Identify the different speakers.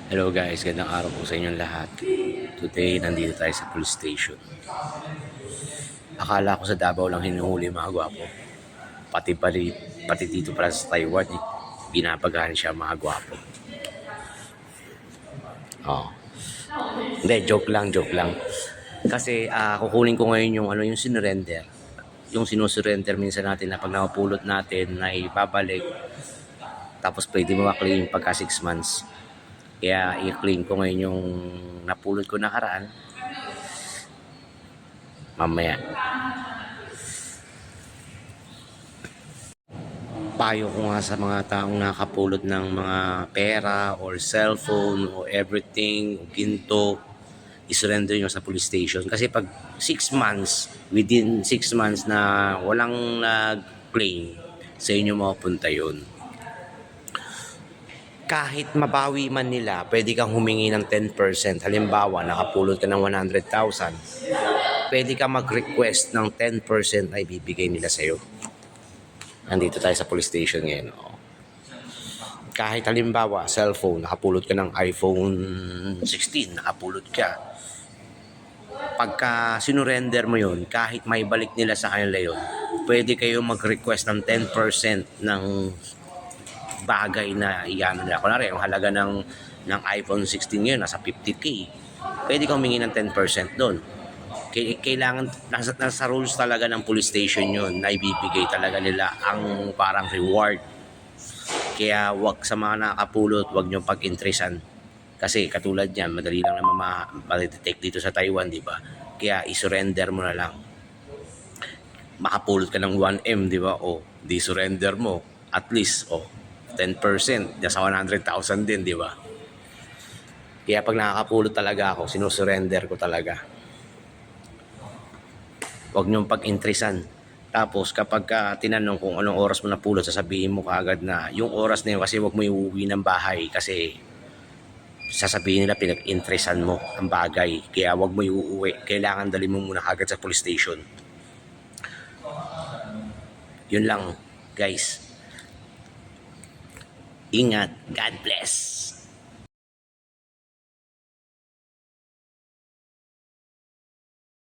Speaker 1: Hello guys, gandang araw po sa inyong lahat. Today, nandito tayo sa police station. Akala ko sa Davao lang hinuhuli mga gwapo. Pati dito pala sa Taiwan, binabagahan siya mga gwapo. Oh. Hindi, joke lang. Kasi kukunin ko ngayon yung sinurrender. Yung sinusurrender minsan natin na pag napulot natin na ibabalik, tapos pwede mo ma-claim pagka 6 months. Kaya i-claim ko ngayon yung napulot ko nakaraan mamaya. Payo ko nga sa mga taong nakapulot ng mga pera or cellphone o everything, o ginto, isurrender nyo sa police station. Kasi pag 6 months, within 6 months na walang nag-claim, sa inyo mapupunta yun. Kahit mabawi man nila, pwede kang humingi ng 10%. Halimbawa, nakapulot ka ng 100,000, pwede ka mag-request ng 10% na ibibigay nila sa'yo. Nandito tayo sa police station ngayon. Kahit halimbawa, cellphone, nakapulot ka ng iPhone 16, nakapulot ka. Pagka sinurrender mo yun, kahit may balik nila sa kanila yun, pwede kayo mag-request ng 10% ng bagay na iyan nila. Kunwari, yung halaga ng iPhone 16 ngayon, nasa 50K. Pwede kang humingi ng 10% doon. Kailangan nasa rules talaga ng police station yun na ibibigay talaga nila ang parang reward. Kaya wag sa mga nakapulot, wag nyo pag-interesan. Kasi katulad yan, madali lang naman ma-detect dito sa Taiwan, di ba? Kaya isurrender mo na lang. Makapulot ka ng 1M, di ba? O di surrender mo, at least 10%, nasa 100,000 din, di ba? Kaya pag nakakapulot talaga ako, sinusurrender ko talaga. Huwag niyong pag-interesan. Tapos kapag tinanong kung anong oras mo napulot, sasabihin mo kaagad na yung oras na yun, kasi huwag mo iuwi ng bahay kasi sasabihin nila pinag-interesan mo ang bagay. Kaya huwag mo iuwi. Kailangan dali mo muna kaagad sa police station. Yun lang, guys. Ingat. God bless.